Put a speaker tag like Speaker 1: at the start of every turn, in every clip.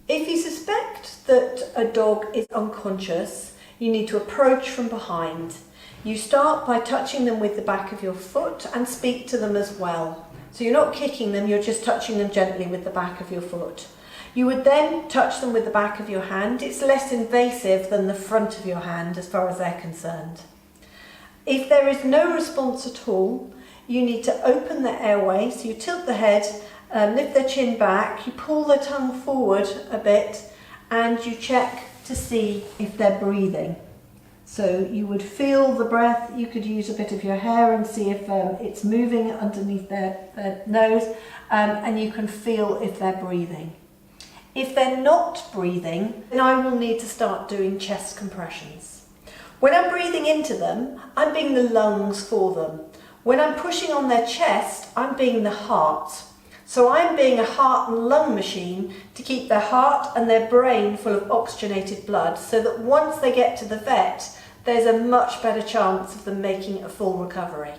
Speaker 1: If you suspect that a dog is unconscious, you need to approach from behind. You start by touching them with the back of your foot and speak to them as well. So you're not kicking them, you're just touching them gently with the back of your foot. You would then touch them with the back of your hand. It's less invasive than the front of your hand as far as they're concerned. If there is no response at all, you need to open the airway. So you tilt the head, lift their chin back, you pull the tongue forward a bit, and you check to see if they're breathing. So you would feel the breath. You could use a bit of your hair and see if it's moving underneath their nose, and you can feel if they're breathing. If they're not breathing, then I will need to start doing chest compressions. When I'm breathing into them, I'm being the lungs for them. When I'm pushing on their chest, I'm being the heart. So I'm being a heart and lung machine to keep their heart and their brain full of oxygenated blood, so that once they get to the vet, there's a much better chance of them making a full recovery.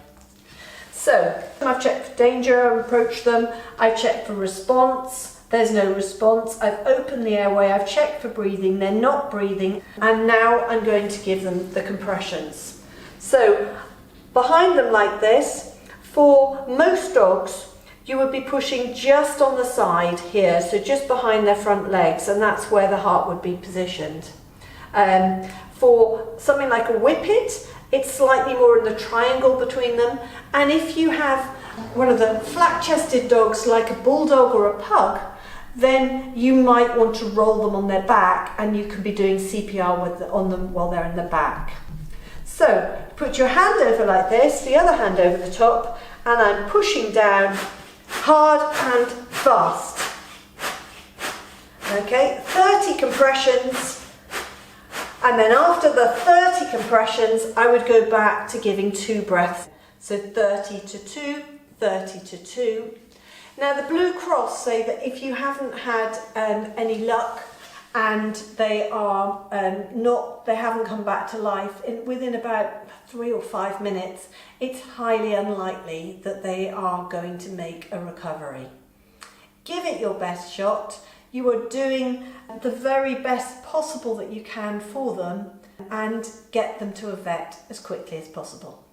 Speaker 1: So I've checked for danger, I've approached them, I've checked for response, there's no response, I've opened the airway, I've checked for breathing, they're not breathing, and now I'm going to give them the compressions. So behind them like this, for most dogs, you would be pushing just on the side here, so just behind their front legs, and that's where the heart would be positioned. For something like a whippet, it's slightly more in the triangle between them, and if you have one of the flat-chested dogs like a bulldog or a pug, then you might want to roll them on their back, and you can be doing CPR on them while they're in the back. So put your hand over like this, the other hand over the top, and I'm pushing down hard and fast. Okay, 30 compressions, and then after the 30 compressions I would go back to giving 2 breaths. So 30 to 2, 30 to 2. Now the Blue Cross say that if you haven't had any luck and they are they haven't come back to life within about 3 or 5 minutes, it's highly unlikely that they are going to make a recovery. Give it your best shot. You are doing the very best possible that you can for them, and get them to a vet as quickly as possible.